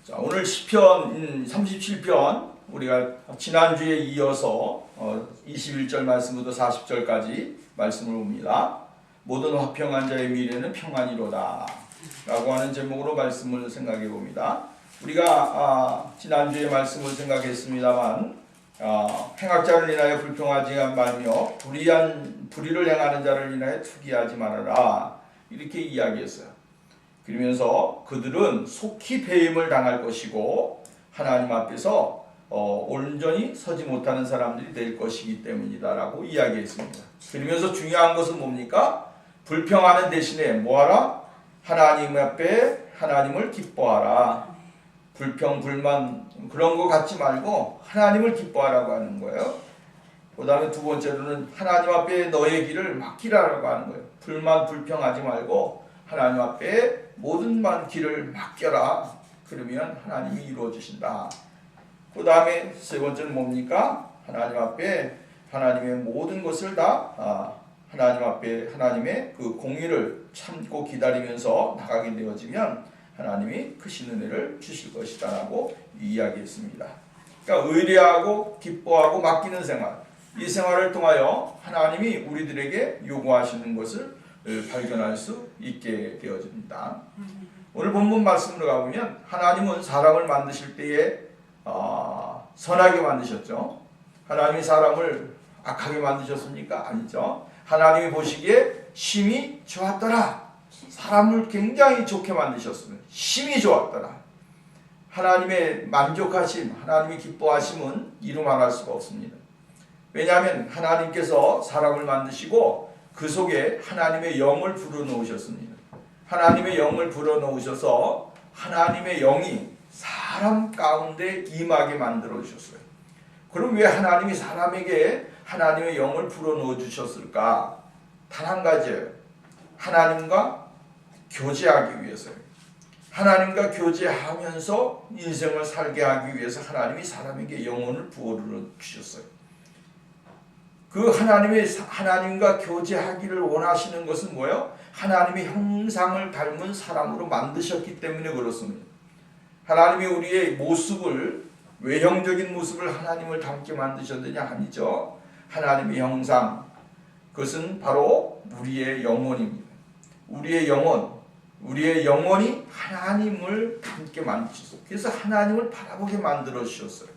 자, 오늘 시편 37편 우리가 지난주에 이어서 21절 말씀부터 40절까지 말씀을 봅니다. 모든 화평한 자의 미래는 평안이로다 라고 하는 제목으로 말씀을 생각해 봅니다. 우리가 지난주에 말씀을 생각했습니다만 행악자를 인하여 불평하지 말며 불의를 행하는 자를 인하여 투기하지 말아라 이렇게 이야기했어요. 그러면서 그들은 속히 배임을 당할 것이고 하나님 앞에서 온전히 서지 못하는 사람들이 될 것이기 때문이다 라고 이야기했습니다. 그러면서 중요한 것은 뭡니까? 불평하는 대신에 뭐하라? 하나님 앞에 하나님을 기뻐하라. 불평, 불만 그런 거 갖지 말고 하나님을 기뻐하라고 하는 거예요. 그 다음에 두 번째로는 하나님 앞에 너의 길을 맡기라라고 하는 거예요. 불만, 불평하지 말고 하나님 앞에 모든 길을 맡겨라. 그러면 하나님이 이루어 주신다. 그 다음에 세 번째는 뭡니까? 하나님 앞에 하나님의 모든 것을 다 하나님 앞에 하나님의 그 공의를 참고 기다리면서 나가게 되어지면 하나님이 크신 은혜를 주실 것이다 라고 이야기했습니다. 그러니까 의뢰하고 기뻐하고 맡기는 생활, 이 생활을 통하여 하나님이 우리들에게 요구하시는 것을 발견할 수 있게 되어집니다. 오늘 본문 말씀으로 가보면 하나님은 사람을 만드실 때에 선하게 만드셨죠. 하나님이 사람을 악하게 만드셨습니까? 아니죠. 하나님이 보시기에 심히 좋았더라. 사람을 굉장히 좋게 만드셨으면 심히 좋았더라. 하나님의 만족하심, 하나님의 기뻐하심은 이루 말할 수가 없습니다. 왜냐하면 하나님께서 사람을 만드시고 그 속에 하나님의 영을 불어넣으셨습니다. 하나님의 영을 불어넣으셔서 하나님의 영이 사람 가운데 임하게 만들어 주셨어요. 그럼 왜 하나님이 사람에게 하나님의 영을 불어넣어 주셨을까? 단 한 가지예요. 하나님과 교제하기 위해서요. 하나님과 교제하면서 인생을 살게 하기 위해서 하나님이 사람에게 영혼을 부어 주셨어요. 그 하나님과 교제하기를 원하시는 것은 뭐예요? 하나님의 형상을 닮은 사람으로 만드셨기 때문에 그렇습니다. 하나님이 우리의 모습을, 외형적인 모습을 하나님을 닮게 만드셨느냐? 아니죠. 하나님의 형상, 그것은 바로 우리의 영혼입니다. 우리의 영혼이 하나님을 닮게 만드셨어요. 그래서 하나님을 바라보게 만들어 주셨어요.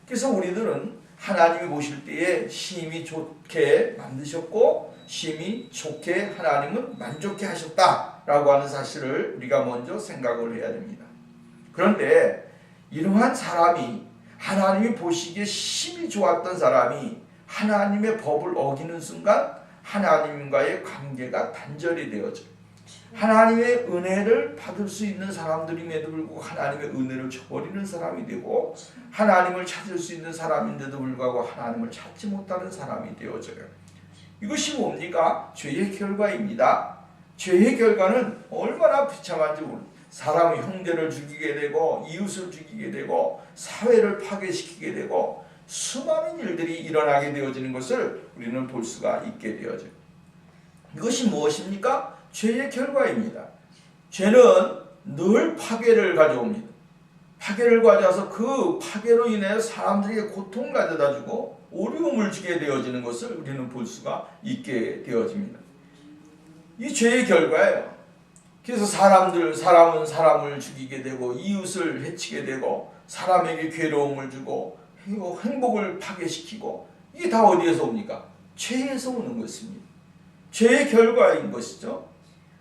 그래서 우리들은 하나님이 보실 때에 심히 좋게 만드셨고 심히 좋게 하나님은 만족해 하셨다라고 하는 사실을 우리가 먼저 생각을 해야 됩니다. 그런데 이러한 사람이 하나님이 보시기에 심히 좋았던 사람이 하나님의 법을 어기는 순간 하나님과의 관계가 단절이 되어져요. 하나님의 은혜를 받을 수 있는 사람들임에도 불구하고 하나님의 은혜를 저버리는 사람이 되고 하나님을 찾을 수 있는 사람인데도 불구하고 하나님을 찾지 못하는 사람이 되어져요. 이것이 뭡니까? 죄의 결과입니다. 죄의 결과는 얼마나 비참한지 모릅니다. 사람의 형제를 죽이게 되고 이웃을 죽이게 되고 사회를 파괴시키게 되고 수많은 일들이 일어나게 되어지는 것을 우리는 볼 수가 있게 되어져요. 이것이 무엇입니까? 죄의 결과입니다. 죄는 늘 파괴를 가져옵니다. 파괴를 가져와서 그 파괴로 인해 사람들에게 고통을 가져다 주고 어려움을 주게 되어지는 것을 우리는 볼 수가 있게 되어집니다. 이 죄의 결과예요. 그래서 사람은 사람을 죽이게 되고 이웃을 해치게 되고 사람에게 괴로움을 주고 행복을 파괴시키고 이게 다 어디에서 옵니까? 죄에서 오는 것입니다. 죄의 결과인 것이죠.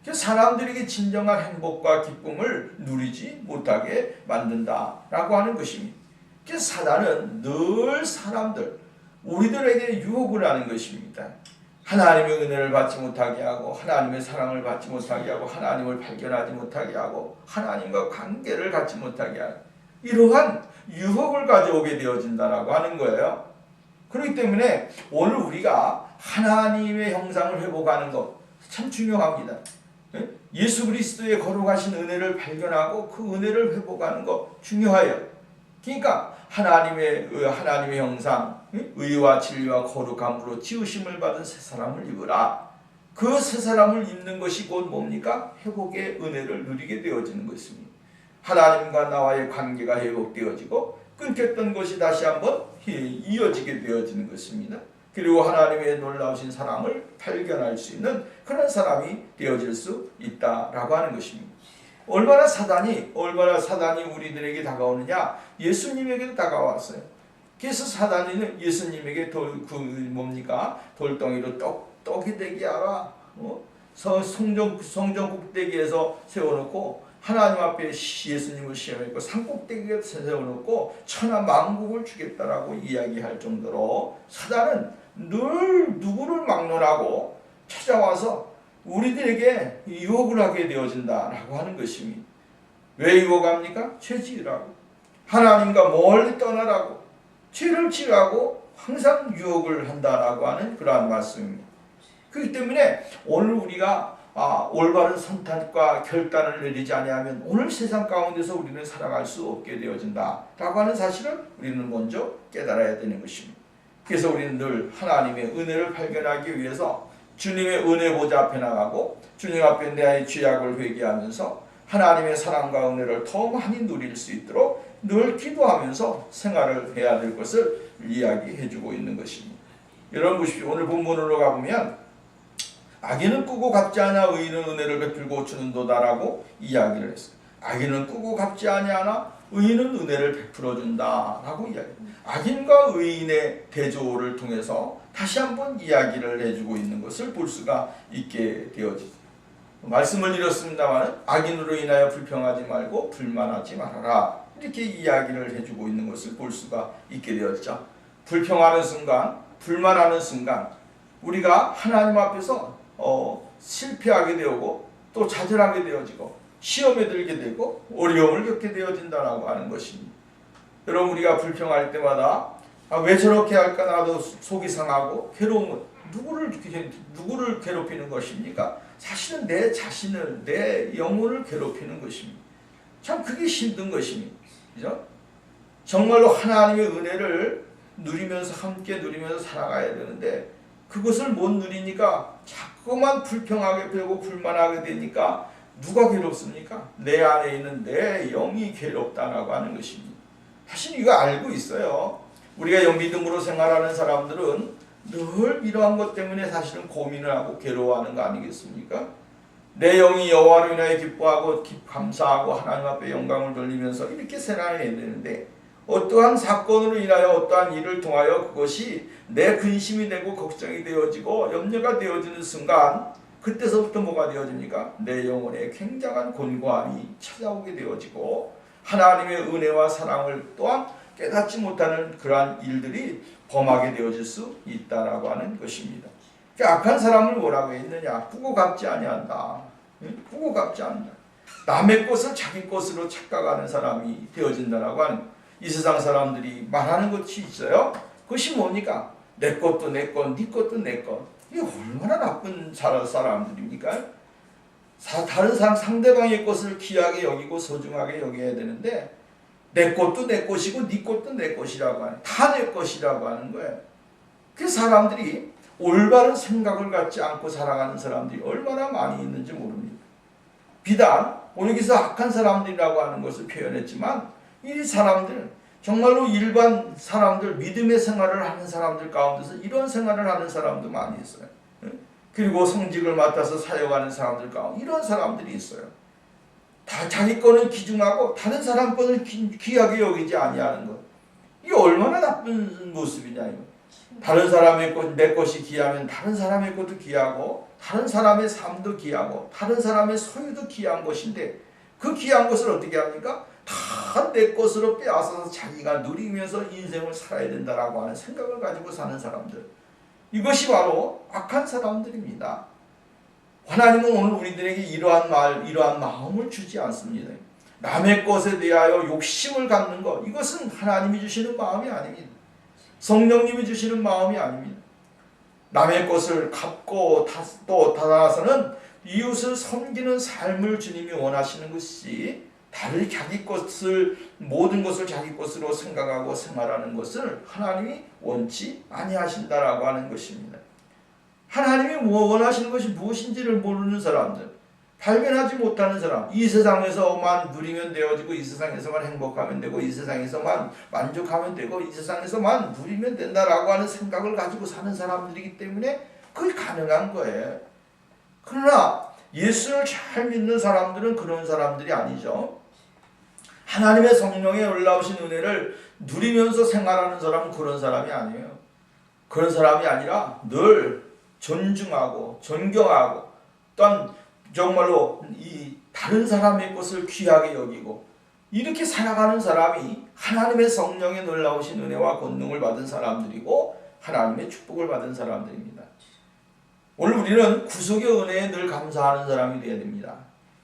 그래서 사람들에게 진정한 행복과 기쁨을 누리지 못하게 만든다라고 하는 것입니다. 그래서 사단은 늘 우리들에게 유혹을 하는 것입니다. 하나님의 은혜를 받지 못하게 하고 하나님의 사랑을 받지 못하게 하고 하나님을 발견하지 못하게 하고 하나님과 관계를 갖지 못하게 하고 이러한 유혹을 가져오게 되어진다라고 하는 거예요. 그렇기 때문에 오늘 우리가 하나님의 형상을 회복하는 것 참 중요합니다. 예수 그리스도의 거룩하신 은혜를 발견하고 그 은혜를 회복하는 것 중요해요. 그러니까 하나님의 형상, 의와 진리와 거룩함으로 지으심을 받은 새 사람을 입으라. 그 새 사람을 입는 것이 곧 뭡니까? 회복의 은혜를 누리게 되어지는 것입니다. 하나님과 나와의 관계가 회복되어지고 끊겼던 것이 다시 한번 이어지게 되어지는 것입니다. 그리고 하나님의 놀라우신 사랑을 발견할 수 있는 그런 사람이 되어질 수 있다라고 하는 것입니다. 얼마나 사단이 우리들에게 다가오느냐? 예수님에게도 다가왔어요. 그래서 사단이는 예수님에게 돌덩이로 떡이 되게 하라. 성전 꼭대기에서 세워놓고 하나님 앞에 예수님을 시험했고 산 꼭대기에 세워놓고 천하 만국을 주겠다라고 이야기할 정도로 사단은 늘 누구를 막론하고 찾아와서 우리들에게 유혹을 하게 되어진다라고 하는 것입니다. 왜 유혹합니까? 죄 지으라고, 하나님과 멀리 떠나라고, 죄를 지으라고 항상 유혹을 한다라고 하는 그러한 말씀입니다. 그렇기 때문에 오늘 우리가 올바른 선택과 결단을 내리지 아니하면 오늘 세상 가운데서 우리는 살아갈 수 없게 되어진다라고 하는 사실을 우리는 먼저 깨달아야 되는 것입니다. 그래서 우리는 늘 하나님의 은혜를 발견하기 위해서 주님의 은혜 보좌 앞에 나가고 주님 앞에 내 죄악을 회개하면서 하나님의 사랑과 은혜를 더 많이 누릴 수 있도록 늘 기도하면서 생활을 해야 될 것을 이야기해주고 있는 것입니다. 여러분 보십시오. 오늘 본문으로 가보면 악인은 꾸고 갚지 않아 의인은 은혜를 베풀고 주는도다라고 이야기를 했어요. 악인은 꾸고 갚지 아니하나 의인은 은혜를 베풀어 준다라고 이야기합니다. 악인과 의인의 대조를 통해서 다시 한번 이야기를 해주고 있는 것을 볼 수가 있게 되어집니다. 말씀을 드렸습니다만 악인으로 인하여 불평하지 말고 불만하지 말아라, 이렇게 이야기를 해주고 있는 것을 볼 수가 있게 되었죠. 불평하는 순간, 불만하는 순간 우리가 하나님 앞에서 실패하게 되고 또 좌절하게 되어지고 시험에 들게 되고 어려움을 겪게 되어진다라고 하는 것입니다. 여러분, 우리가 불평할 때마다 왜 저렇게 할까 나도 속이 상하고 괴로움은 누구를 괴롭히는 것입니까? 사실은 내 자신을, 내 영혼을 괴롭히는 것입니다. 참 그게 힘든 것입니다. 그죠? 정말로 하나님의 은혜를 누리면서 함께 누리면서 살아가야 되는데 그것을 못 누리니까 자꾸만 불평하게 되고 불만하게 되니까 누가 괴롭습니까? 내 안에 있는 내 영이 괴롭다라고 하는 것입니다. 사실 이거 알고 있어요. 우리가 믿음으로 생활하는 사람들은 늘 이러한 것 때문에 사실은 고민을 하고 괴로워하는 거 아니겠습니까? 내 영이 여호와로 인하여 기뻐하고 감사하고 하나님 앞에 영광을 돌리면서 이렇게 살아야 되는데 어떠한 사건으로 인하여 어떠한 일을 통하여 그것이 내 근심이 되고 걱정이 되어지고 염려가 되어지는 순간 그때서부터 뭐가 되어집니까? 내 영혼에 굉장한 곤고함이 찾아오게 되어지고 하나님의 은혜와 사랑을 또한 깨닫지 못하는 그러한 일들이 범하게 되어질 수 있다라고 하는 것입니다. 악한 사람을 뭐라고 했느냐? 꾸고 갚지 아니한다. 꾸고 갚지 않는다. 남의 것을 자기 것으로 착각하는 사람이 되어진다라고 하는, 이 세상 사람들이 말하는 것이 있어요. 그것이 뭡니까? 내 것도 내 것, 네 것도 내 것. 이게 얼마나 나쁜 사람들입니까? 다른 사람, 상대방의 것을 귀하게 여기고 소중하게 여겨야 되는데 내 것도 내 것이고 네 것도 내 것이라고 하는, 다 내 것이라고 하는 거예요. 그 사람들이 올바른 생각을 갖지 않고 살아가는 사람들이 얼마나 많이 있는지 모릅니다. 비단 여기서 악한 사람들이라고 하는 것을 표현했지만 이 사람들 정말로 일반 사람들, 믿음의 생활을 하는 사람들 가운데서 이런 생활을 하는 사람도 많이 있어요. 그리고 성직을 맡아서 사역하는 사람들 가운데 이런 사람들이 있어요. 다 자기 거는 귀중하고 다른 사람 거는 귀하게 여기지 아니하는 것. 이게 얼마나 나쁜 모습이냐 이거. 다른 사람의 것, 내 것이 귀하면 다른 사람의 것도 귀하고 다른 사람의 삶도 귀하고 다른 사람의 소유도 귀한 것인데 그 귀한 것을 어떻게 합니까? 다 내 것으로 빼앗아서 자기가 누리면서 인생을 살아야 된다라고 하는 생각을 가지고 사는 사람들. 이것이 바로 악한 사람들입니다. 하나님은 오늘 우리들에게 이러한 마음을 주지 않습니다. 남의 것에 대하여 욕심을 갖는 것, 이것은 하나님이 주시는 마음이 아닙니다. 성령님이 주시는 마음이 아닙니다. 남의 것을 갚고 또 따라서는 이웃을 섬기는 삶을 주님이 원하시는 것이 다른 자기 것을, 모든 것을 자기 것으로 생각하고 생활하는 것을 하나님이 원치 아니하신다라고 하는 것입니다. 하나님이 원하시는 것이 무엇인지를 모르는 사람들, 발견하지 못하는 사람, 이 세상에서만 누리면 되어지고 이 세상에서만 행복하면 되고 이 세상에서만 만족하면 되고 이 세상에서만 누리면 된다라고 하는 생각을 가지고 사는 사람들이기 때문에 그게 가능한 거예요. 그러나 예수를 잘 믿는 사람들은 그런 사람들이 아니죠. 하나님의 성령에 올라오신 은혜를 누리면서 생활하는 사람은 그런 사람이 아니에요. 그런 사람이 아니라 늘 존중하고 존경하고 또한 정말로 이 다른 사람의 것을 귀하게 여기고 이렇게 살아가는 사람이 하나님의 성령에 놀라우신 은혜와 권능을 받은 사람들이고 하나님의 축복을 받은 사람들입니다. 오늘 우리는 구속의 은혜에 늘 감사하는 사람이 되어야 됩니다.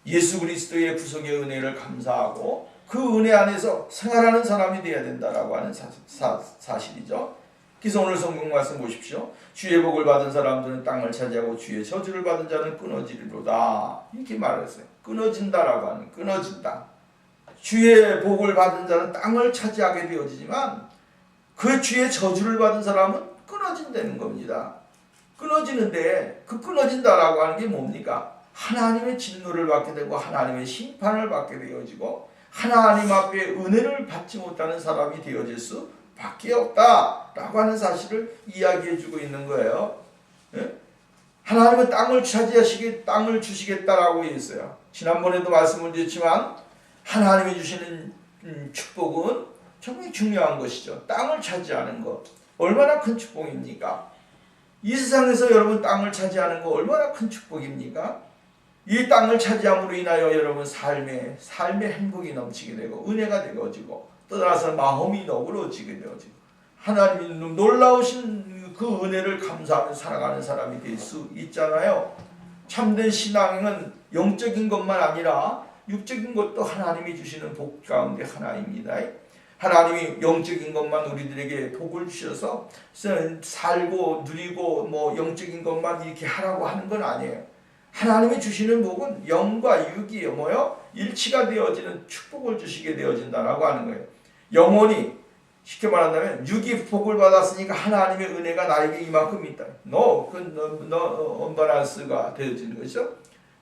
예수 그리스도의 구속의 은혜를 감사하고 그 은혜 안에서 생활하는 사람이 되어야 된다라고 하는 사실이죠. 그래서 오늘 성경 말씀 보십시오. 주의 복을 받은 사람들은 땅을 차지하고 주의 저주를 받은 자는 끊어지리로다. 이렇게 말했어요. 끊어진다라고 하는, 끊어진다. 주의 복을 받은 자는 땅을 차지하게 되어지지만 그 주의 저주를 받은 사람은 끊어진다는 겁니다. 끊어지는데 그 끊어진다라고 하는 게 뭡니까? 하나님의 진노를 받게 되고 하나님의 심판을 받게 되어지고 하나님 앞에 은혜를 받지 못하는 사람이 되어질 수 밖에 없다라고 하는 사실을 이야기해주고 있는 거예요. 예? 하나님은 땅을 땅을 주시겠다라고 했어요. 지난번에도 말씀을 드렸지만 하나님이 주시는 축복은 정말 중요한 것이죠. 땅을 차지하는 것 얼마나 큰 축복입니까? 이 세상에서 여러분 땅을 차지하는 거 얼마나 큰 축복입니까? 이 땅을 차지함으로 인하여 여러분 삶의 행복이 넘치게 되고 은혜가 되어지고 떠나서 마음이 너그러지게 되어지고 하나님이 놀라우신 그 은혜를 감사하며 살아가는 사람이 될 수 있잖아요. 참된 신앙은 영적인 것만 아니라 육적인 것도 하나님이 주시는 복 가운데 하나입니다. 하나님이 영적인 것만 우리들에게 복을 주셔서 살고 누리고 뭐 영적인 것만 이렇게 하라고 하는 건 아니에요. 하나님이 주시는 복은 영과 육이 뭐요? 일치가 되어지는 축복을 주시게 되어진다라고 하는 거예요. 영혼이 쉽게 말한다면 육이 복을 받았으니까 하나님의 은혜가 나에게 이만큼 있다. 너 언바란스가 되어지는 거죠.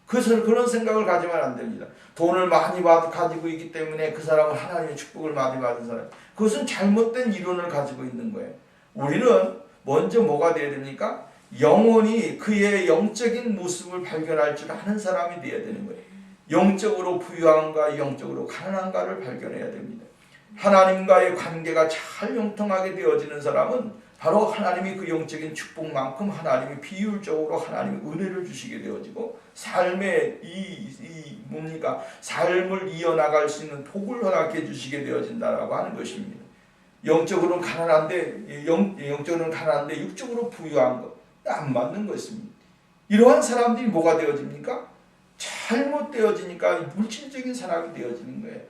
그런 생각을 가지면 안 됩니다. 돈을 많이 가지고 있기 때문에 그 사람은 하나님의 축복을 많이 받은 사람. 그것은 잘못된 이론을 가지고 있는 거예요. 우리는 먼저 뭐가 되어야 됩니까? 영혼이 그의 영적인 모습을 발견할 줄 아는 사람이 되어야 되는 거예요. 영적으로 부유함과 영적으로 가난함과를 발견해야 됩니다. 하나님과의 관계가 잘 형통하게 되어지는 사람은 바로 하나님이 그 영적인 축복만큼 하나님이 비율적으로 하나님의 은혜를 주시게 되어지고 삶의 삶을 이어나갈 수 있는 복을 허락해 주시게 되어진다라고 하는 것입니다. 영적으로는 가난한데 육적으로 부유한 것 안 맞는 것입니다. 이러한 사람들이 뭐가 되어집니까? 잘못되어지니까 물질적인 사람이 되어지는 거예요.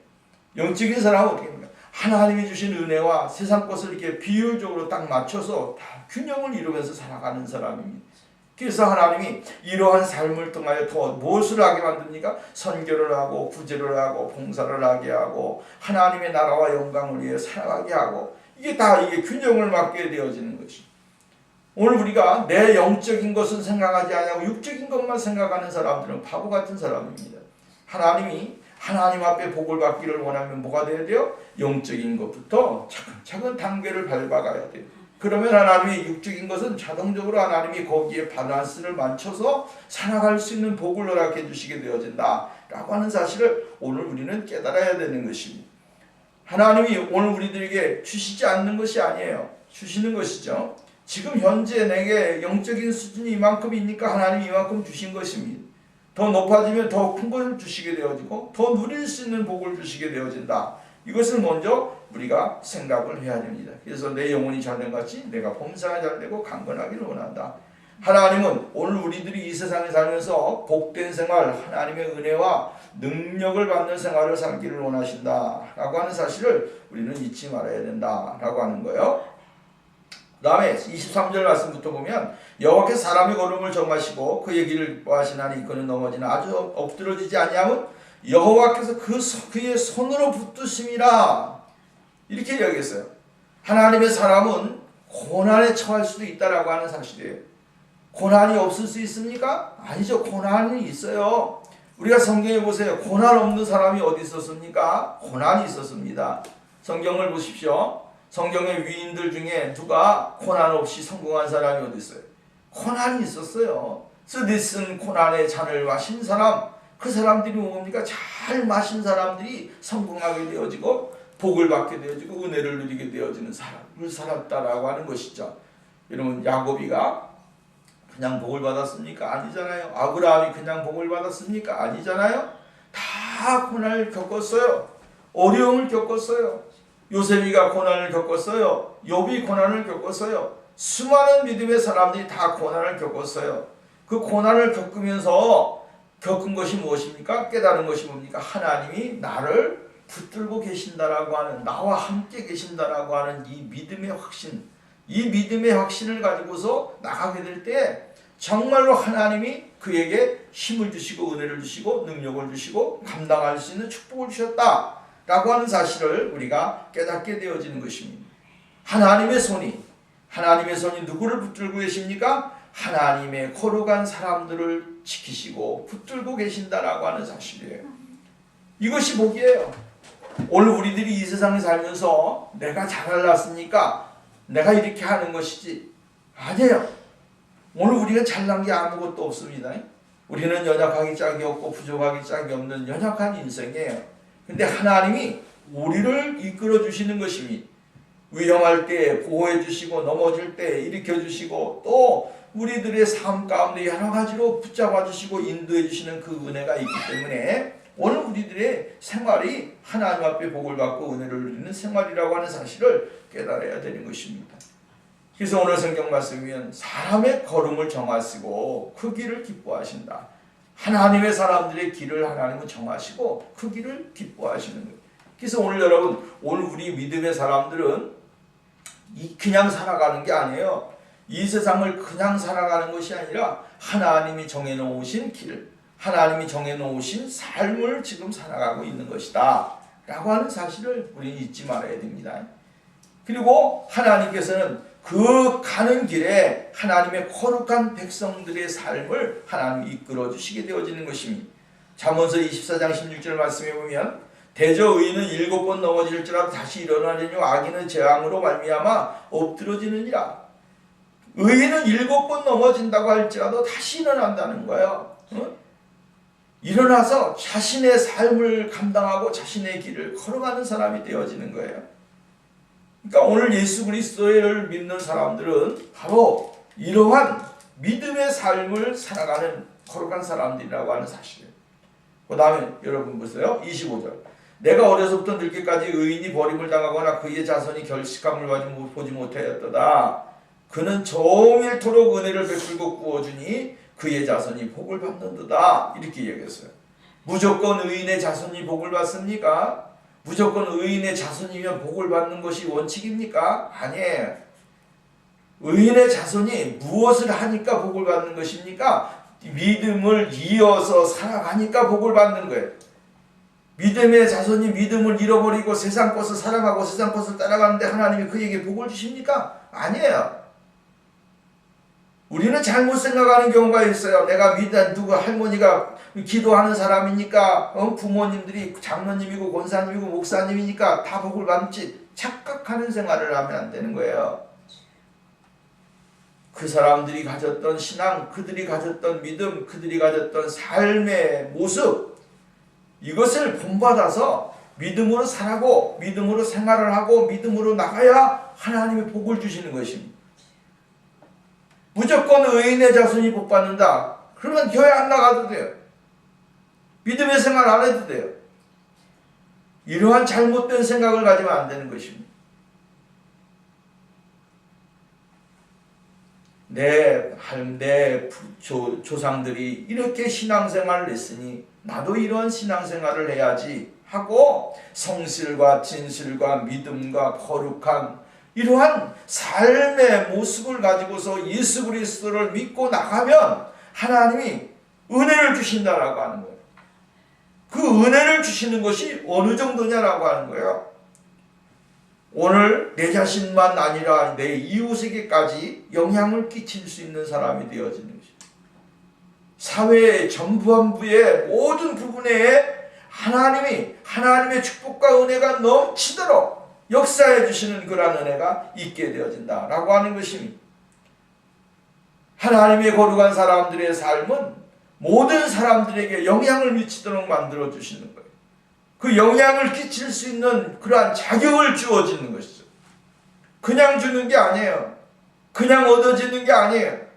영적인 사람은 어떻게 합니까? 하나님이 주신 은혜와 세상 것을 이렇게 비율적으로 딱 맞춰서 다 균형을 이루면서 살아가는 사람입니다. 그래서 하나님이 이러한 삶을 통하여 더 무엇을 하게 만듭니까? 선교를 하고 구제를 하고 봉사를 하게 하고 하나님의 나라와 영광을 위해 살아가게 하고 이게 균형을 맞게 되어지는 것입니다. 오늘 우리가 내 영적인 것은 생각하지 않고 육적인 것만 생각하는 사람들은 바보 같은 사람입니다. 하나님이 하나님 앞에 복을 받기를 원하면 뭐가 돼야 돼요? 영적인 것부터 차근차근 단계를 밟아가야 돼요. 그러면 하나님의 육적인 것은 자동적으로 하나님이 거기에 밸런스를 맞춰서 살아갈 수 있는 복을 허락해 주시게 되어진다라고 하는 사실을 오늘 우리는 깨달아야 되는 것입니다. 하나님이 오늘 우리들에게 주시지 않는 것이 아니에요. 주시는 것이죠. 지금 현재 내게 영적인 수준이 이만큼이니까 하나님이 이만큼 주신 것입니다. 더 높아지면 더 큰 것을 주시게 되어지고 더 누릴 수 있는 복을 주시게 되어진다. 이것을 먼저 우리가 생각을 해야 됩니다. 그래서 내 영혼이 잘된 같이 내가 범사가 잘되고 강건하기를 원한다. 하나님은 오늘 우리들이 이 세상에 살면서 복된 생활, 하나님의 은혜와 능력을 받는 생활을 살기를 원하신다라고 하는 사실을 우리는 잊지 말아야 된다라고 하는 거예요. 그 다음에 23절 말씀부터 보면 여호와께서 사람의 걸음을 정하시고 그의 길을 보하시나니 그는 넘어지나 아주 엎드러지지 아니하면 여호와께서 그의 손으로 붙드심이라 이렇게 이야기했어요. 하나님의 사람은 고난에 처할 수도 있다라고 하는 사실이에요. 고난이 없을 수 있습니까? 아니죠. 고난이 있어요. 우리가 성경에 보세요. 고난 없는 사람이 어디 있었습니까? 고난이 있었습니다. 성경을 보십시오. 성경의 위인들 중에 누가 고난 없이 성공한 사람이 어디 있어요? 고난이 있었어요. 쓰디쓴 고난의 잔을 마신 사람, 그 사람들이 뭡니까? 잘 마신 사람들이 성공하게 되어지고 복을 받게 되어지고 은혜를 누리게 되어지는 사람을 살았다라고 하는 것이죠. 여러분, 야곱이가 그냥 복을 받았습니까? 아니잖아요. 아브라함이 그냥 복을 받았습니까? 아니잖아요. 다 고난을 겪었어요. 어려움을 겪었어요. 요셉이가 고난을 겪었어요. 욥이 고난을 겪었어요. 수많은 믿음의 사람들이 다 고난을 겪었어요. 그 고난을 겪으면서 겪은 것이 무엇입니까? 깨달은 것이 뭡니까? 하나님이 나를 붙들고 계신다라고 하는, 나와 함께 계신다라고 하는 이 믿음의 확신, 이 믿음의 확신을 가지고서 나가게 될 때 정말로 하나님이 그에게 힘을 주시고 은혜를 주시고 능력을 주시고 감당할 수 있는 축복을 주셨다라고 하는 사실을 우리가 깨닫게 되어지는 것입니다. 하나님의 손이 누구를 붙들고 계십니까? 하나님의 거룩한 사람들을 지키시고 붙들고 계신다라고 하는 사실이에요. 이것이 복이에요. 오늘 우리들이 이 세상에 살면서 내가 잘났으니까 내가 이렇게 하는 것이지, 아니에요. 오늘 우리가 잘난 게 아무것도 없습니다. 우리는 연약하기 짝이 없고 부족하기 짝이 없는 연약한 인생이에요. 근데 하나님이 우리를 이끌어 주시는 것입니다. 위험할 때 보호해 주시고 넘어질 때 일으켜 주시고 또 우리들의 삶 가운데 여러 가지로 붙잡아 주시고 인도해 주시는 그 은혜가 있기 때문에 오늘 우리들의 생활이 하나님 앞에 복을 받고 은혜를 누리는 생활이라고 하는 사실을 깨달아야 되는 것입니다. 그래서 오늘 성경 말씀이면 사람의 걸음을 정하시고 그 길을 기뻐하신다. 하나님의 사람들의 길을 하나님은 정하시고 그 길을 기뻐하시는 거예요. 그래서 오늘 여러분, 오늘 우리 믿음의 사람들은 그냥 살아가는 게 아니에요. 이 세상을 그냥 살아가는 것이 아니라 하나님이 정해놓으신 길, 하나님이 정해놓으신 삶을 지금 살아가고 있는 것이다 라고 하는 사실을 우리는 잊지 말아야 됩니다. 그리고 하나님께서는 그 가는 길에 하나님의 거룩한 백성들의 삶을 하나님이 이끌어 주시게 되어지는 것입니다. 잠언서 24장 16절 말씀에 보면 대저 의인은 7번 넘어질지라도 다시 일어나려니 악인은 재앙으로 말미암아 엎드러지느니라. 의인은 7번 넘어진다고 할지라도 다시 일어난다는 거예요. 일어나서 자신의 삶을 감당하고 자신의 길을 걸어가는 사람이 되어지는 거예요. 그러니까 오늘 예수 그리스도를 믿는 사람들은 바로 이러한 믿음의 삶을 살아가는 거룩한 사람들이라고 하는 사실이에요. 그 다음에 여러분 보세요. 25절. 내가 어려서부터 늙기까지 의인이 버림을 당하거나 그의 자손이 결식함을 보지 못하였도다. 그는 종일토록 은혜를 베풀고 구워주니 그의 자손이 복을 받는도다. 이렇게 얘기했어요. 무조건 의인의 자손이 복을 받습니까? 무조건 의인의 자손이면 복을 받는 것이 원칙입니까? 아니에요. 의인의 자손이 무엇을 하니까 복을 받는 것입니까? 믿음을 이어서 살아가니까 복을 받는 거예요. 믿음의 자손이 믿음을 잃어버리고 세상 것을 사랑하고 세상 것을 따라가는데 하나님이 그에게 복을 주십니까? 아니에요. 우리는 잘못 생각하는 경우가 있어요. 내가 믿는 누구 할머니가 기도하는 사람이니까 부모님들이 장로님이고 권사님이고 목사님이니까 다 복을 받지, 착각하는 생활을 하면 안 되는 거예요. 그 사람들이 가졌던 신앙, 그들이 가졌던 믿음, 그들이 가졌던 삶의 모습, 이것을 본받아서 믿음으로 살아고 믿음으로 생활을 하고 믿음으로 나가야 하나님의 복을 주시는 것입니다. 무조건 의인의 자손이 복 받는다. 그러면 교회 안 나가도 돼요. 믿음의 생활 안 해도 돼요. 이러한 잘못된 생각을 가지면 안 되는 것입니다. 내 조상들이 이렇게 신앙생활을 했으니 나도 이런 신앙생활을 해야지 하고 성실과 진실과 믿음과 거룩한 이러한 삶의 모습을 가지고서 예수 그리스도를 믿고 나가면 하나님이 은혜를 주신다라고 하는 거예요. 그 은혜를 주시는 것이 어느 정도냐라고 하는 거예요. 오늘 내 자신만 아니라 내 이웃에게까지 영향을 끼칠 수 있는 사람이 되어지는 것입니다. 사회의 전반부의 모든 부분에 하나님의 축복과 은혜가 넘치도록 역사해 주시는 그러한 은혜가 있게 되어진다라고 하는 것입니다. 하나님의 거룩한 사람들의 삶은 모든 사람들에게 영향을 미치도록 만들어 주시는 거예요. 그 영향을 끼칠 수 있는 그러한 자격을 주어지는 것이죠. 그냥 주는 게 아니에요. 그냥 얻어지는 게 아니에요.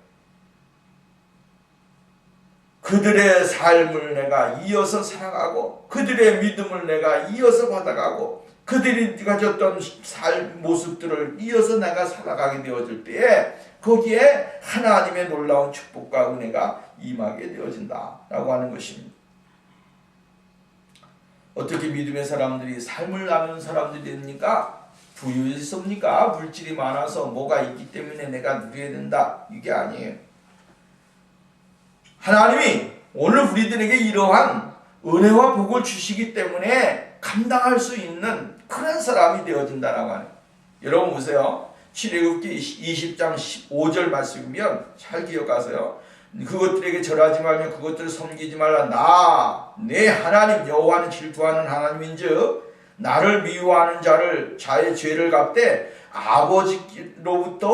그들의 삶을 내가 이어서 살아가고 그들의 믿음을 내가 이어서 받아가고 그들이 가졌던 삶 모습들을 이어서 내가 살아가게 되어질 때에 거기에 하나님의 놀라운 축복과 은혜가 임하게 되어진다라고 하는 것입니다. 어떻게 믿음의 사람들이 삶을 나누는 사람들이 됩니까? 부유했습니까? 물질이 많아서 뭐가 있기 때문에 내가 누려야 된다. 이게 아니에요. 하나님이 오늘 우리들에게 이러한 은혜와 복을 주시기 때문에 감당할 수 있는 그런 사람이 되어진다라고 하는. 여러분 보세요. 출애굽기 20장 15절 말씀이면 잘 기억하세요. 그것들에게 절하지 말며 그것들을 섬기지 말라. 나 내 하나님 여호와는 질투하는 하나님인즉 나를 미워하는 자의 죄를 갚되 아버지로부터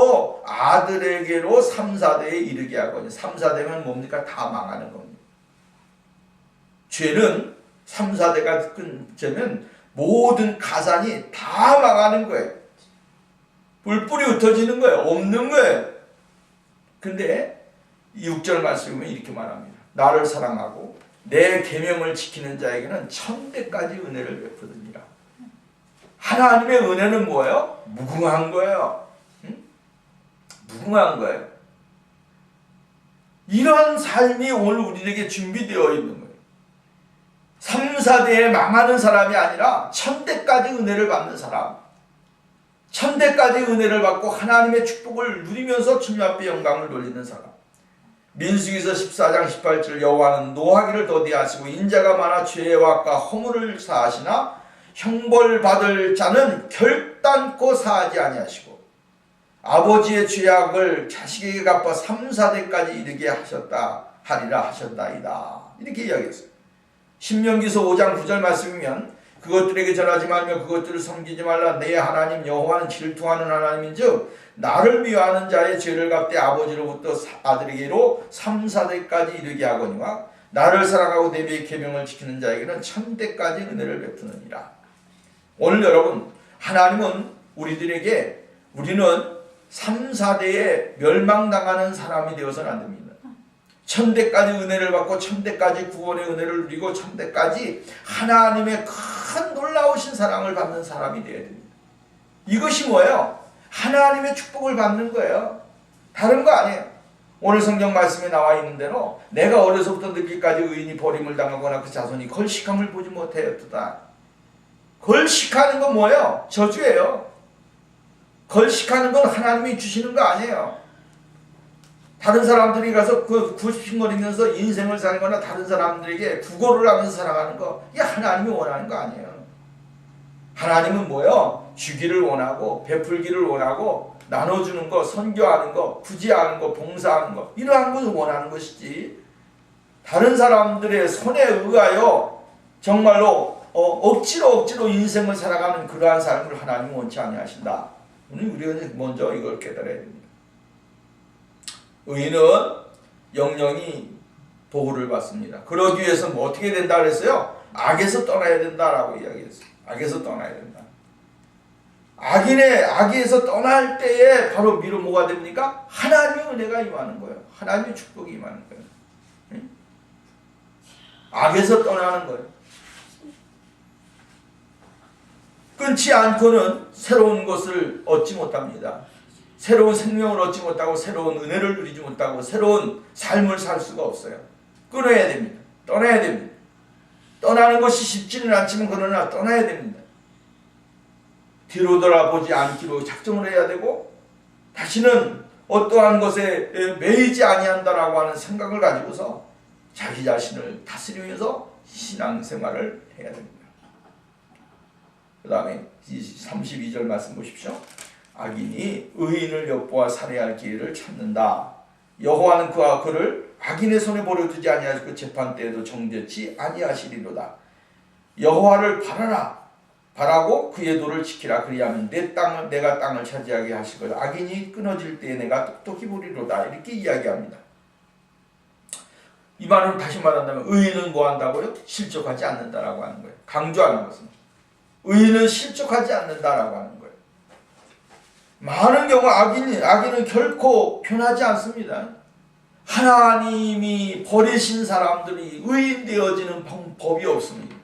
아들에게로 3, 4대에 이르게 하거니. 3, 4대면 뭡니까? 다 망하는 겁니다. 죄는 3, 4대가 끊으면 모든 가산이 다 망하는 거예요. 뿔뿔이 흩어지는 거예요. 없는 거예요. 근데 6절 말씀은 이렇게 말합니다. 나를 사랑하고 내 계명을 지키는 자에게는 천대까지 은혜를 베푸느니라. 하나님의 은혜는 뭐예요? 무궁한 거예요. 무궁한 거예요. 이런 삶이 오늘 우리에게 준비되어 있는 거예요. 3, 4대에 망하는 사람이 아니라 천대까지 은혜를 받는 사람. 천대까지 은혜를 받고 하나님의 축복을 누리면서 주님 앞에 영광을 돌리는 사람. 민수기서 14장 18절 여호와는 노하기를 더디하시고 인자가 많아 죄와 악과 허물을 사하시나 형벌받을 자는 결단코 사하지 아니하시고 아버지의 죄악을 자식에게 갚아 3, 4대까지 이르게 하리라 하셨다이다. 이렇게 이야기했어요. 신명기서 5장 9절 말씀이면 그것들에게 절하지 말며 그것들을 섬기지 말라. 내 하나님 여호와는 질투하는 하나님인즉 나를 미워하는 자의 죄를 갚되 아버지로부터 아들에게로 3, 4대까지 이르게 하거니와 나를 사랑하고 내 계명을 지키는 자에게는 천대까지 은혜를 베푸느니라. 오늘 여러분, 하나님은 우리는 3, 4대에 멸망당하는 사람이 되어서는 안 됩니다. 천대까지 은혜를 받고 천대까지 구원의 은혜를 누리고 천대까지 하나님의 큰 놀라우신 사랑을 받는 사람이 되어야 됩니다. 이것이 뭐예요? 하나님의 축복을 받는 거예요. 다른 거 아니에요. 오늘 성경 말씀에 나와 있는 대로 내가 어려서부터 늙기까지 의인이 버림을 당하거나 그 자손이 걸식함을 보지 못하였도다. 걸식하는 건 뭐예요? 저주예요. 걸식하는 건 하나님이 주시는 거 아니에요. 다른 사람들이 가서 그 굽신거리면서 인생을 사는 거나 다른 사람들에게 구걸을 하면서 살아가는 거, 이게 하나님이 원하는 거 아니에요. 하나님은 뭐예요? 주기를 원하고 베풀기를 원하고 나눠주는 거, 선교하는 거, 구제하는 거, 봉사하는 거, 이러한 것을 원하는 것이지 다른 사람들의 손에 의하여 정말로 억지로 인생을 살아가는 그러한 삶을 하나님은 원치 아니하신다. 우리가 먼저 이걸 깨달아야 됩니다. 의인은 영영이 보호를 받습니다. 그러기 위해서 뭐 어떻게 된다 그랬어요? 악에서 떠나야 된다라고 이야기했어요. 악에서 떠나야 된다. 악에서 떠날 때에 바로 미로 뭐가 됩니까? 하나님의 은혜가 임하는 거예요. 하나님의 축복이 임하는 거예요. 응? 악에서 떠나는 거예요. 끊지 않고는 새로운 것을 얻지 못합니다. 새로운 생명을 얻지 못하고 새로운 은혜를 누리지 못하고 새로운 삶을 살 수가 없어요. 끊어야 됩니다. 떠나야 됩니다. 떠나는 것이 쉽지는 않지만 그러나 떠나야 됩니다. 뒤로 돌아보지 않기로 작정을 해야 되고 다시는 어떠한 것에 매이지 아니한다라고 하는 생각을 가지고서 자기 자신을 다스리면서 신앙생활을 해야 됩니다. 그 다음에 32절 말씀 보십시오. 악인이 의인을 엿보아 살해할 기회를 찾는다. 여호와는 그와 그를 악인의 손에 버려두지 아니하시고 그 재판 때에도 정죄치 아니하시리로다. 여호와를 바라고 그의 도를 지키라. 그리하면 내가 땅을 차지하게 하실 거다. 악인이 끊어질 때에 내가 똑똑히 보리로다. 이렇게 이야기합니다. 이 말은 다시 말한다면 의인은 뭐 한다고요? 실족하지 않는다라고 하는 거예요. 강조하는 것은 의인은 실족하지 않는다라고 하는 거예요. 많은 경우 악인은 결코 변하지 않습니다. 하나님이 버리신 사람들이 의인 되어지는 법이 없습니다.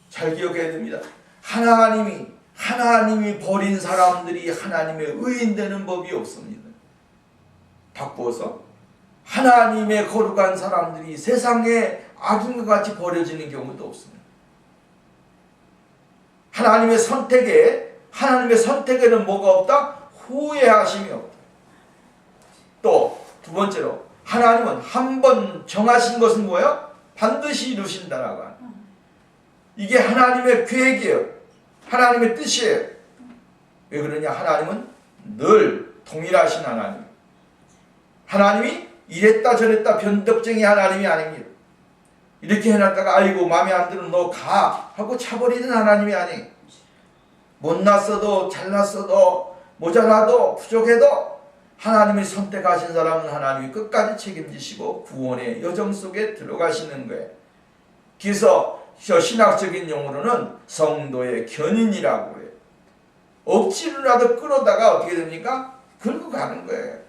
잘 기억해야 됩니다. 하나님이 버린 사람들이 하나님의 의인 되는 법이 없습니다. 바꾸어서 하나님의 거룩한 사람들이 세상에 악인과 같이 버려지는 경우도 없습니다. 하나님의 선택에는 뭐가 없다? 후회하심이 없다. 또 두 번째로 하나님은 한 번 정하신 것은 뭐예요? 반드시 이루신다라고 하는. 이게 하나님의 계획이에요. 하나님의 뜻이에요. 왜 그러냐? 하나님은 늘 동일하신 하나님. 하나님이 이랬다 저랬다 변덕쟁이 하나님이 아닙니다. 이렇게 해놨다가 아이고 마음에 안 들어 너 가 하고 차버리는 하나님이 아니에요. 못났어도 잘났어도 모자라도 부족해도 하나님이 선택하신 사람은 하나님이 끝까지 책임지시고 구원의 여정 속에 들어가시는 거예요. 그래서 신학적인 용어로는 성도의 견인이라고 해요. 억지로라도 끌어다가 어떻게 됩니까? 긁고 가는 거예요.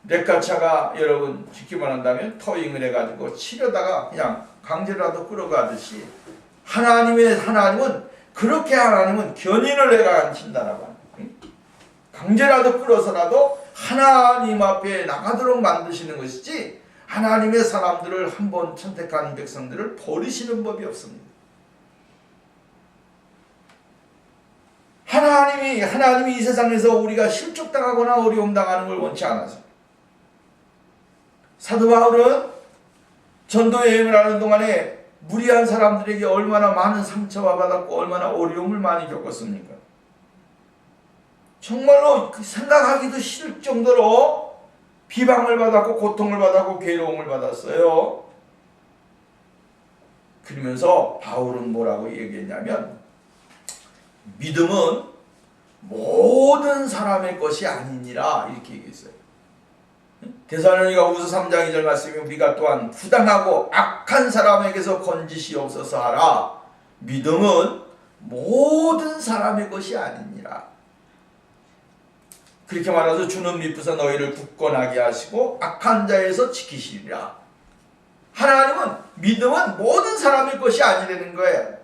렉카차가 여러분 쉽게 말한다면 터잉을 해가지고 치려다가 그냥 강제로라도 끌어가듯이 하나님은 그렇게 하나님은 견인을 해가신다라고 합니다. 강제라도 끌어서라도 하나님 앞에 나가도록 만드시는 것이지 하나님의 사람들을 한번 선택한 백성들을 버리시는 법이 없습니다. 하나님이 이 세상에서 우리가 실족당하거나 어려움 당하는 걸 원치 않아서 사도 바울은 전도 여행을 하는 동안에 무리한 사람들에게 얼마나 많은 상처와 받았고 얼마나 어려움을 많이 겪었습니까? 정말로 생각하기도 싫을 정도로 비방을 받았고 고통을 받았고 괴로움을 받았어요. 그러면서 바울은 뭐라고 얘기했냐면 믿음은 모든 사람의 것이 아니니라 이렇게 얘기했어요. 데살로니가후서 3장 2절 말씀에 우리가 또한 부당하고 악한 사람에게서 건지시옵소서 하라. 믿음은 모든 사람의 것이 아니니라. 그렇게 말해서 주는 미쁘사 너희를 굳건하게 하시고 악한 자에서 지키시리라. 하나님은 믿음은 모든 사람의 것이 아니라는 거예요.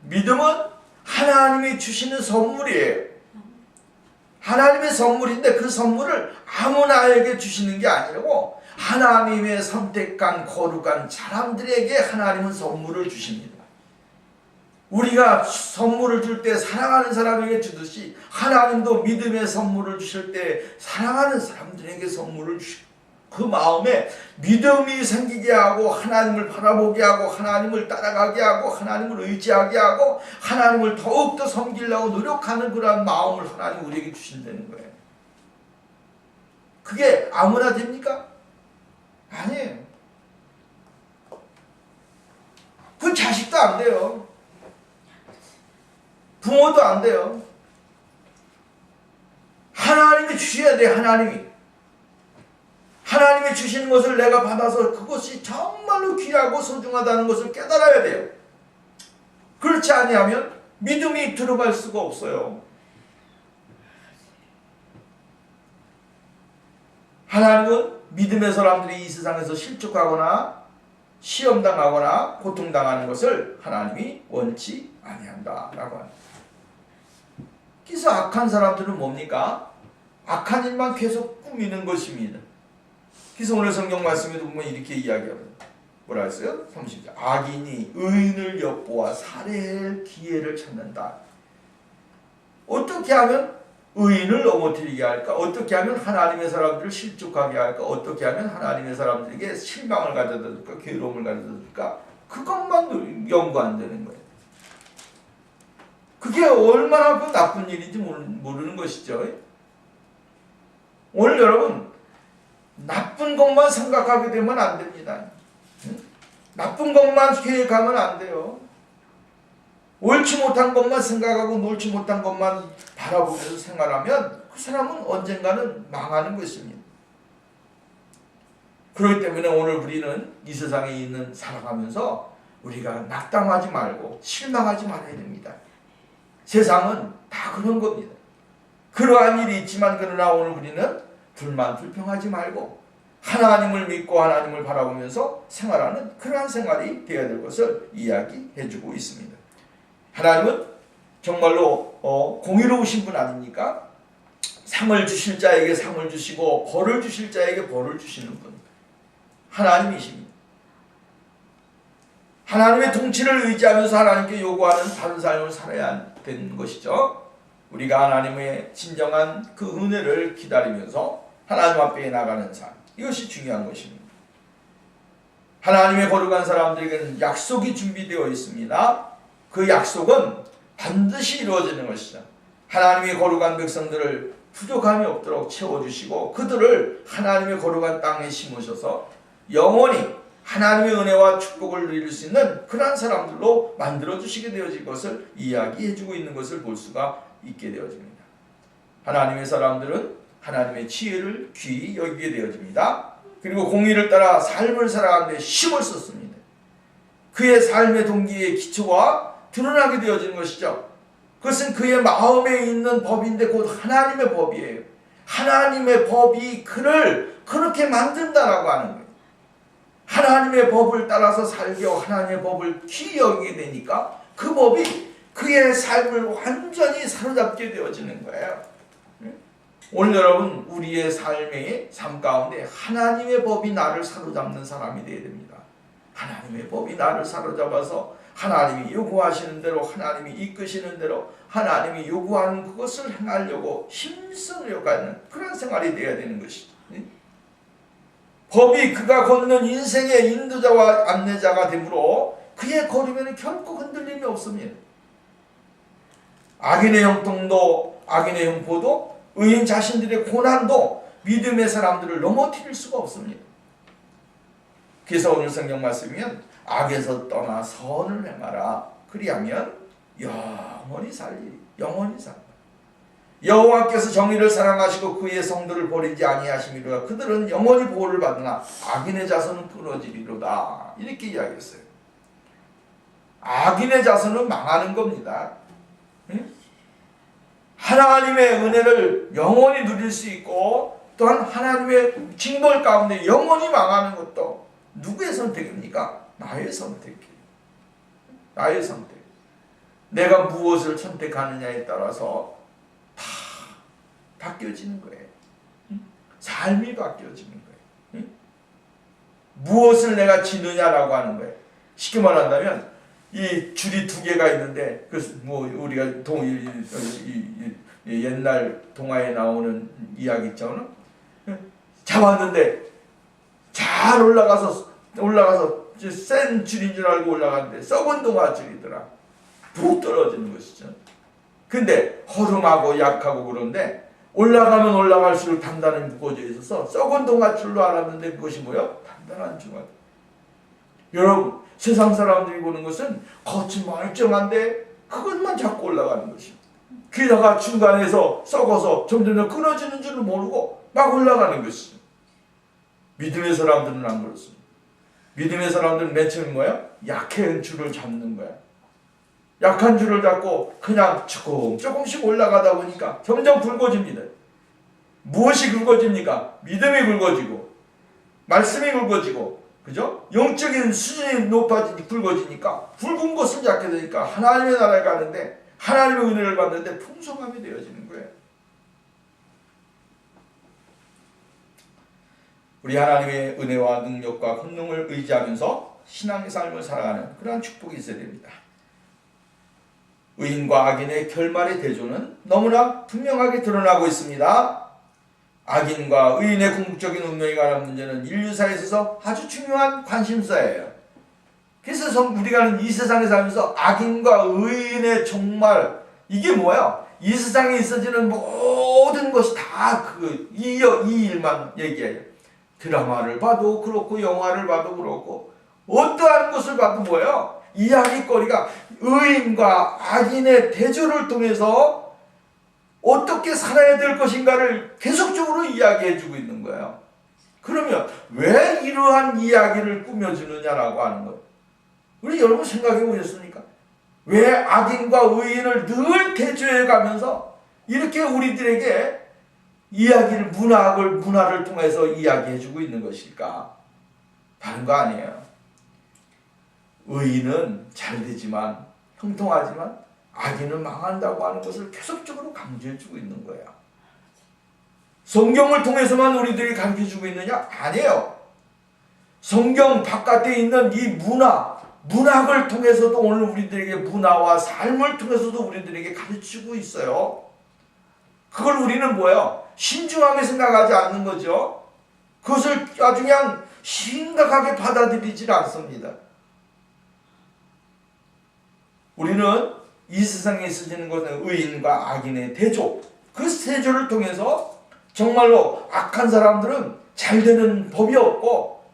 믿음은 하나님이 주시는 선물이에요. 하나님의 선물인데 그 선물을 아무나에게 주시는 게 아니고 하나님의 선택한 거룩한 사람들에게 하나님은 선물을 주십니다. 우리가 선물을 줄 때 사랑하는 사람에게 주듯이 하나님도 믿음의 선물을 주실 때 사랑하는 사람들에게 선물을 주시고 그 마음에 믿음이 생기게 하고 하나님을 바라보게 하고 하나님을 따라가게 하고 하나님을 의지하게 하고 하나님을 더욱더 섬기려고 노력하는 그러한 마음을 하나님 우리에게 주신다는 거예요. 그게 아무나 됩니까? 아니에요. 그 자식도 안 돼요. 부모도 안 돼요. 하나님이 주셔야 돼. 하나님이 주시는 것을 내가 받아서 그것이 정말로 귀하고 소중하다는 것을 깨달아야 돼요. 그렇지 아니하면 믿음이 들어갈 수가 없어요. 하나님은 믿음의 사람들이 이 세상에서 실족하거나 시험당하거나 고통당하는 것을 하나님이 원치 아니한다라고 합니다. 그래서 악한 사람들은 뭡니까? 악한 일만 계속 꾸미는 것입니다. 그래서 오늘 성경 말씀에도 보면 이렇게 이야기합니다. 뭐라 했어요? 30절. 악인이 의인을 엿보아 살해할 기회를 찾는다. 어떻게 하면 의인을 넘어뜨리게 할까? 어떻게 하면 하나님의 사람들을 실족하게 할까? 어떻게 하면 하나님의 사람들에게 실망을 가져다 줄까? 괴로움을 가져다 줄까? 그것만 연구한다는 거예요. 그게 얼마나 그 나쁜 일인지 모르는 것이죠. 오늘 여러분 나쁜 것만 생각하게 되면 안 됩니다. 나쁜 것만 계획하면 안 돼요. 옳지 못한 것만 생각하고 옳지 못한 것만 바라보면서 생활하면 그 사람은 언젠가는 망하는 것입니다. 그렇기 때문에 오늘 우리는 이 세상에 있는 살아가면서 우리가 낙담하지 말고 실망하지 말아야 됩니다. 세상은 다 그런 겁니다. 그러한 일이 있지만 그러나 오늘 우리는 불평하지 말고 하나님을 믿고 하나님을 바라보면서 생활하는 그러한 생활이 되어야 될 것을 이야기해주고 있습니다. 하나님은 정말로 공의로우신 분 아닙니까? 상을 주실 자에게 상을 주시고 벌을 주실 자에게 벌을 주시는 분 하나님이십니다. 하나님의 통치를 의지하면서 하나님께 요구하는 바른 삶을 살아야 되는 것이죠. 우리가 하나님의 진정한 그 은혜를 기다리면서 하나님 앞에 나가는 삶, 이것이 중요한 것입니다. 하나님의 거룩한 사람들에게는 약속이 준비되어 있습니다. 그 약속은 반드시 이루어지는 것이죠. 하나님의 거룩한 백성들을 부족함이 없도록 채워주시고 그들을 하나님의 거룩한 땅에 심으셔서 영원히 하나님의 은혜와 축복을 누릴 수 있는 그러한 사람들로 만들어주시게 되어질 것을 이야기해주고 있는 것을 볼 수가 있게 되어집니다. 하나님의 사람들은 하나님의 지혜를 귀히 여기게 되어집니다. 그리고 공의를 따라 삶을 살아가는 데 힘을 썼습니다. 그의 삶의 동기의 기초가 드러나게 되어지는 것이죠. 그것은 그의 마음에 있는 법인데 곧 하나님의 법이에요. 하나님의 법이 그를 그렇게 만든다라고 하는 거예요. 하나님의 법을 따라서 살며 하나님의 법을 귀히 여기게 되니까 그 법이 그의 삶을 완전히 사로잡게 되어지는 거예요. 오늘 여러분 우리의 삶 가운데 하나님의 법이 나를 사로잡는 사람이 되어야 됩니다. 하나님의 법이 나를 사로잡아서 하나님이 요구하시는 대로 하나님이 이끄시는 대로 하나님이 요구하는 그것을 행하려고 힘쓰려고 하는 그런 생활이 되어야 되는 것이죠. 법이 그가 걷는 인생의 인도자와 안내자가 되므로 그의 걸음에는 결코 흔들림이 없습니다. 악인의 형통도 악인의 형포도 의인 자신들의 고난도 믿음의 사람들을 넘어뜨릴 수가 없습니다. 그래서 오늘 성경 말씀이면 악에서 떠나 선을 행하라. 그리하면 영원히 살리리. 영원히 살리리. 여호와께서 정의를 사랑하시고 그의 성도를 버리지 아니하심이로다. 그들은 영원히 보호를 받으나 악인의 자손은 끊어지리로다. 이렇게 이야기했어요. 악인의 자손은 망하는 겁니다. 하나님의 은혜를 영원히 누릴 수 있고 또한 하나님의 징벌 가운데 영원히 망하는 것도 누구의 선택입니까? 나의 선택이에요. 나의 선택. 내가 무엇을 선택하느냐에 따라서 다 바뀌어지는 거예요. 삶이 바뀌어지는 거예요. 무엇을 내가 지느냐라고 하는 거예요. 쉽게 말한다면 이 줄이 두 개가 있는데 우리가 옛날 동화에 나오는 이야기 있잖아요. 잡았는데 잘 올라가서 센 줄인 줄 알고 올라갔는데 썩은 동화줄이더라. 푹 떨어지는 것이죠. 근데 허름하고 약하고 그런데 올라가면 올라갈수록 단단히 묶어져 있어서 썩은 동화줄로 알았는데 그것이 뭐예요? 단단한 중화. 여러분 세상 사람들이 보는 것은 겉이 멀쩡한데 그것만 잡고 올라가는 것이에요. 게다가 중간에서 썩어서 점점 끊어지는 줄을 모르고 막 올라가는 것이죠. 믿음의 사람들은 안 그렇습니다. 믿음의 사람들은 맨 처음에 뭐야? 약한 줄을 잡는 거야. 약한 줄을 잡고 그냥 조금씩 올라가다 보니까 점점 굵어집니다. 무엇이 굵어집니까? 믿음이 굵어지고 말씀이 굵어지고 그죠? 영적인 수준이 굵어지니까 굵은 것을 잡게 되니까 하나님의 나라에 가는데 하나님의 은혜를 받는데 풍성함이 되어지는 거예요. 우리 하나님의 은혜와 능력과 권능을 의지하면서 신앙의 삶을 살아가는 그러한 축복이 있어야 됩니다. 의인과 악인의 결말의 대조는 너무나 분명하게 드러나고 있습니다. 악인과 의인의 궁극적인 운명에 관한 문제는 인류사에 있어서 아주 중요한 관심사예요. 그래서 우리가 이 세상에 살면서 악인과 의인의 정말 이게 뭐야? 이 세상에 있어지는 모든 것이 다 이 일만 얘기해요. 드라마를 봐도 그렇고 영화를 봐도 그렇고 어떠한 것을 봐도 뭐예요? 이야기거리가 의인과 악인의 대조를 통해서 어떻게 살아야 될 것인가를 계속적으로 이야기해주고 있는 거예요. 그러면 왜 이러한 이야기를 꾸며주느냐라고 하는 거예요. 우리 여러분 생각해 보셨습니까? 왜 악인과 의인을 늘 대조해 가면서 이렇게 우리들에게 이야기를 문화를 통해서 이야기해주고 있는 것일까? 다른 거 아니에요. 의인은 잘 되지만 형통하지만 악인은 망한다고 하는 것을 계속적으로 강조해주고 있는 거야. 성경을 통해서만 우리들이 가르쳐주고 있느냐? 아니에요. 성경 바깥에 있는 이 문학을 통해서도 오늘 우리들에게 문화와 삶을 통해서도 우리들에게 가르치고 있어요. 그걸 우리는 뭐예요? 신중하게 생각하지 않는 거죠. 그것을 아주 그냥 심각하게 받아들이질 않습니다. 우리는 이 세상에 있어지는 것은 의인과 악인의 대조, 그 대조를 통해서 정말로 악한 사람들은 잘 되는 법이 없고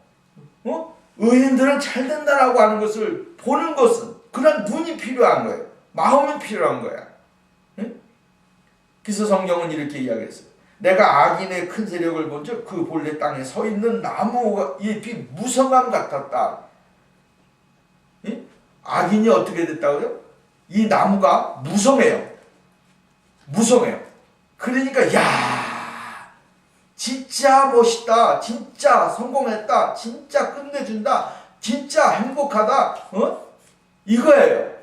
의인들은 잘 된다라고 하는 것을 보는 것은 그런 눈이 필요한 거예요. 마음이 필요한 거야. 그래서 성경은 이렇게 이야기했어요. 내가 악인의 큰 세력을 본즉 그 본래 땅에 서 있는 나무 잎이 무성함 같았다. 악인이 어떻게 됐다고요? 이 나무가 무성해요. 그러니까 야 진짜 멋있다. 진짜 성공했다. 진짜 끝내준다. 진짜 행복하다. 이거예요.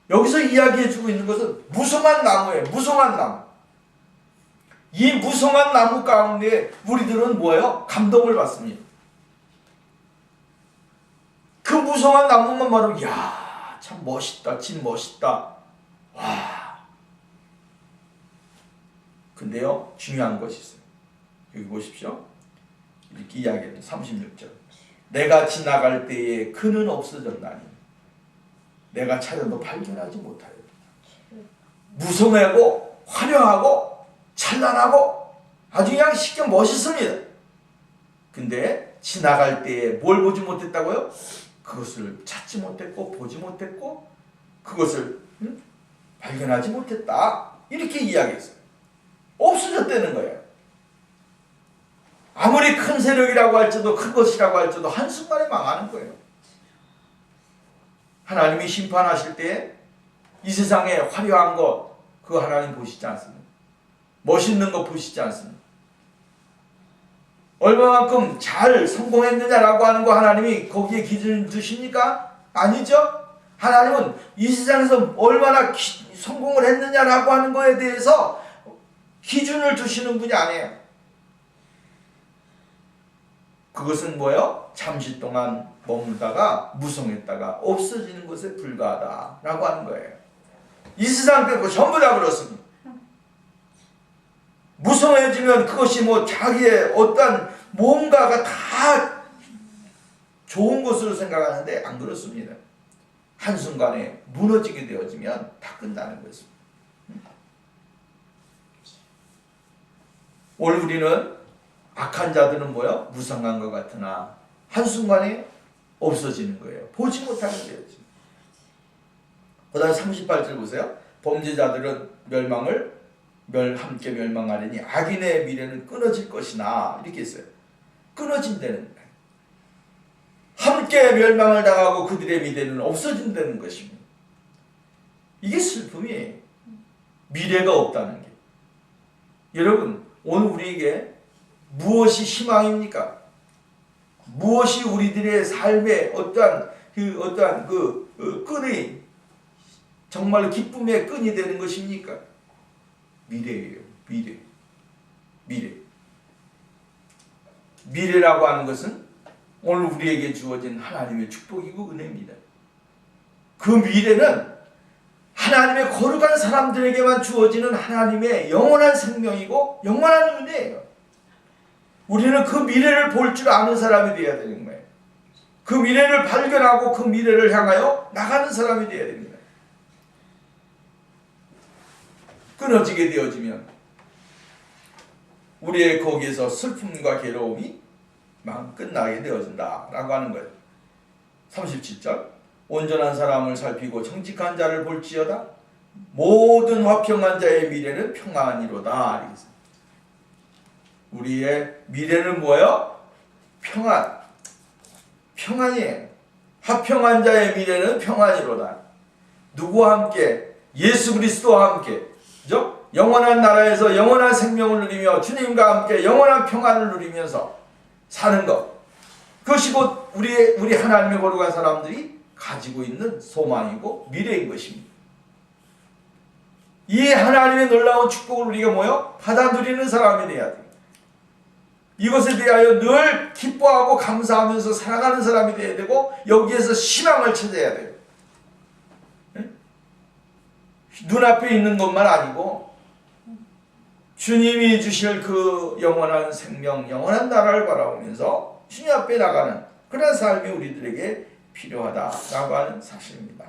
여기서 이야기해주고 있는 것은 무성한 나무예요. 무성한 나무. 이 무성한 나무 가운데 우리들은 뭐예요? 감동을 받습니다. 그 무성한 나무만 말하면 야, 참 멋있다. 진 멋있다. 와. 근데요, 중요한 것이 있어요. 여기 보십시오. 이렇게 이야기해요. 36절. 내가 지나갈 때에 그는 없어졌나니 내가 찾아도 발견하지 못하여. 무성하고 화려하고 찬란하고 아주 그냥 쉽게 멋있습니다. 근데 지나갈 때에 뭘 보지 못했다고요? 그것을 찾지 못했고 보지 못했고 그것을 발견하지 못했다. 이렇게 이야기했어요. 없어졌다는 거예요. 아무리 큰 세력이라고 할지도 큰 것이라고 할지도 한순간에 망하는 거예요. 하나님이 심판하실 때 이 세상에 화려한 것 그거 하나님 보시지 않습니다. 멋있는 거 보시지 않습니다. 얼마만큼 잘 성공했느냐라고 하는 거 하나님이 거기에 기준을 두십니까? 아니죠. 하나님은 이 세상에서 얼마나 성공을 했느냐라고 하는 거에 대해서 기준을 두시는 분이 아니에요. 그것은 뭐예요? 잠시 동안 머물다가 무성했다가 없어지는 것에 불과하다라고 하는 거예요. 이 세상 빼고 전부 다 그렇습니다. 무성해지면 그것이 뭐 자기의 어떤 뭔가가 다 좋은 것으로 생각하는데 안 그렇습니다. 한순간에 무너지게 되어지면 다 끝나는 것입니다. 오늘 우리는 악한 자들은 뭐요? 무성한 것 같으나 한순간에 없어지는 거예요. 보지 못하게 되어집니다. 그 다음 38절 보세요. 범죄자들은 함께 멸망하려니 악인의 미래는 끊어질 것이나 이렇게 했어요. 끊어진다는 거예요. 함께 멸망을 당하고 그들의 미래는 없어진다는 것입니다. 이게 슬픔이에요. 미래가 없다는 게. 여러분 오늘 우리에게 무엇이 희망입니까? 무엇이 우리들의 삶의 어떠한 끈이 정말 기쁨의 끈이 되는 것입니까? 미래예요. 미래라고 하는 것은 오늘 우리에게 주어진 하나님의 축복이고 은혜입니다. 그 미래는 하나님의 거룩한 사람들에게만 주어지는 하나님의 영원한 생명이고 영원한 은혜예요. 우리는 그 미래를 볼 줄 아는 사람이 되어야 되는 거예요. 그 미래를 발견하고 그 미래를 향하여 나가는 사람이 되어야 됩니다. 끊어지게 되어지면 우리의 거기에서 슬픔과 괴로움이 막 끝나게 되어진다라고 하는 거예요. 37절 온전한 사람을 살피고 정직한 자를 볼지어다 모든 화평한 자의 미래는 평안이로다. 우리의 미래는 뭐예요? 평안. 평안이에요. 화평한 자의 미래는 평안이로다. 누구와 함께? 예수 그리스도와 함께. 그죠? 영원한 나라에서 영원한 생명을 누리며 주님과 함께 영원한 평안을 누리면서 사는 것. 그것이 곧 우리 하나님의 거룩한 사람들이 가지고 있는 소망이고 미래인 것입니다. 이 하나님의 놀라운 축복을 우리가 뭐요? 받아 누리는 사람이 되어야 돼요. 이것에 대하여 늘 기뻐하고 감사하면서 살아가는 사람이 되어야 되고 여기에서 희망을 찾아야 돼요. 눈앞에 있는 것만 아니고 주님이 주실 그 영원한 생명, 영원한 나라를 바라보면서 주님 앞에 나가는 그런 삶이 우리들에게 필요하다라고 하는 사실입니다.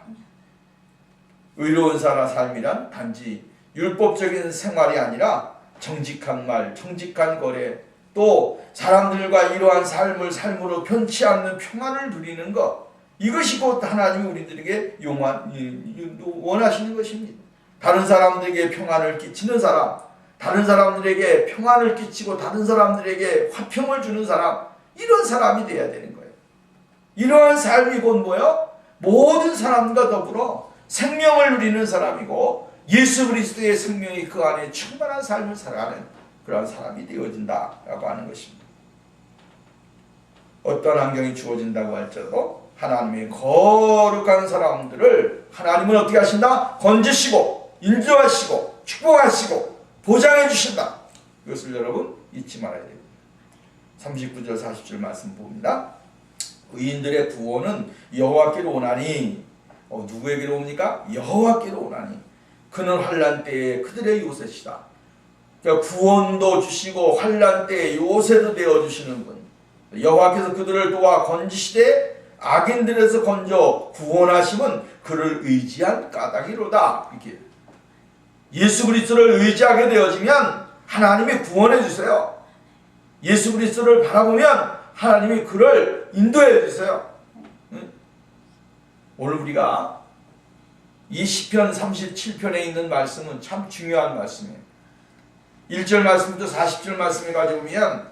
의로운 삶이란 단지 율법적인 생활이 아니라 정직한 말, 정직한 거래, 또 사람들과 이러한 삶으로 변치 않는 평안을 누리는 것, 이것이 곧 하나님이 우리들에게 원하시는 것입니다. 다른 사람들에게 평안을 끼치는 사람, 다른 사람들에게 평안을 끼치고 다른 사람들에게 화평을 주는 사람, 이런 사람이 되어야 되는 거예요. 이러한 삶이 곧 뭐예요? 모든 사람과 더불어 생명을 누리는 사람이고 예수 그리스도의 생명이 그 안에 충만한 삶을 살아가는 그런 사람이 되어진다라고 하는 것입니다. 어떤 환경이 주어진다고 할지라도 하나님의 거룩한 사람들을 하나님은 어떻게 하신다? 건지시고 인도하시고 축복하시고 보장해 주신다. 이것을 여러분 잊지 말아야 됩니다. 39절 40절 말씀 봅니다. 의인들의 구원은 여호와께로 오나니 누구에게로 옵니까? 여호와께로 오나니 그는 환난 때에 그들의 요새시다. 그러니까 구원도 주시고 환난 때에 요새도 되어주시는 분, 여호와께서 그들을 도와 건지시되 악인들에서 건져 구원하심은 그를 의지한 까닭이로다. 이렇게 예수 그리스도를 의지하게 되어지면 하나님이 구원해 주세요. 예수 그리스도를 바라보면 하나님이 그를 인도해 주세요. 오늘 우리가 이 시편 37편에 있는 말씀은 참 중요한 말씀이에요. 1절 말씀부터 40절 말씀을 가지고 보면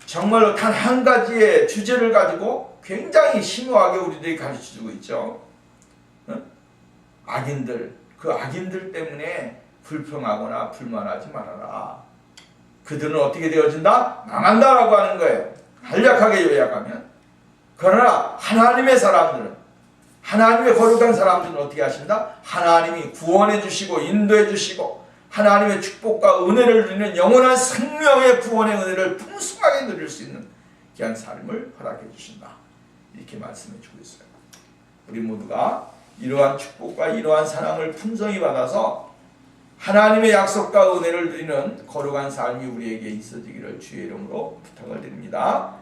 정말로 단 한 가지의 주제를 가지고 굉장히 심오하게 우리들이 가르쳐주고 있죠. 악인들, 그 악인들 때문에 불평하거나 불만하지 말아라. 그들은 어떻게 되어진다? 망한다라고 하는 거예요. 간략하게 요약하면. 그러나 하나님의 사람들은, 하나님의 거룩한 사람들은 어떻게 하신다? 하나님이 구원해 주시고 인도해 주시고 하나님의 축복과 은혜를 누리는 영원한 생명의 구원의 은혜를 풍성하게 누릴 수 있는 귀한 삶을 허락해 주신다. 이렇게 말씀해 주고 있어요. 우리 모두가 이러한 축복과 이러한 사랑을 풍성히 받아서 하나님의 약속과 은혜를 누리는 거룩한 삶이 우리에게 있어지기를 주의 이름으로 부탁을 드립니다.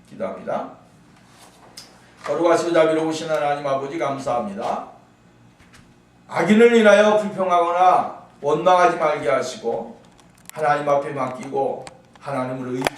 기도합니다. 거룩하시고 자비로우신 하나님 아버지 감사합니다. 악인을 인하여 불평하거나 원망하지 말게 하시고 하나님 앞에 맡기고 하나님을 의지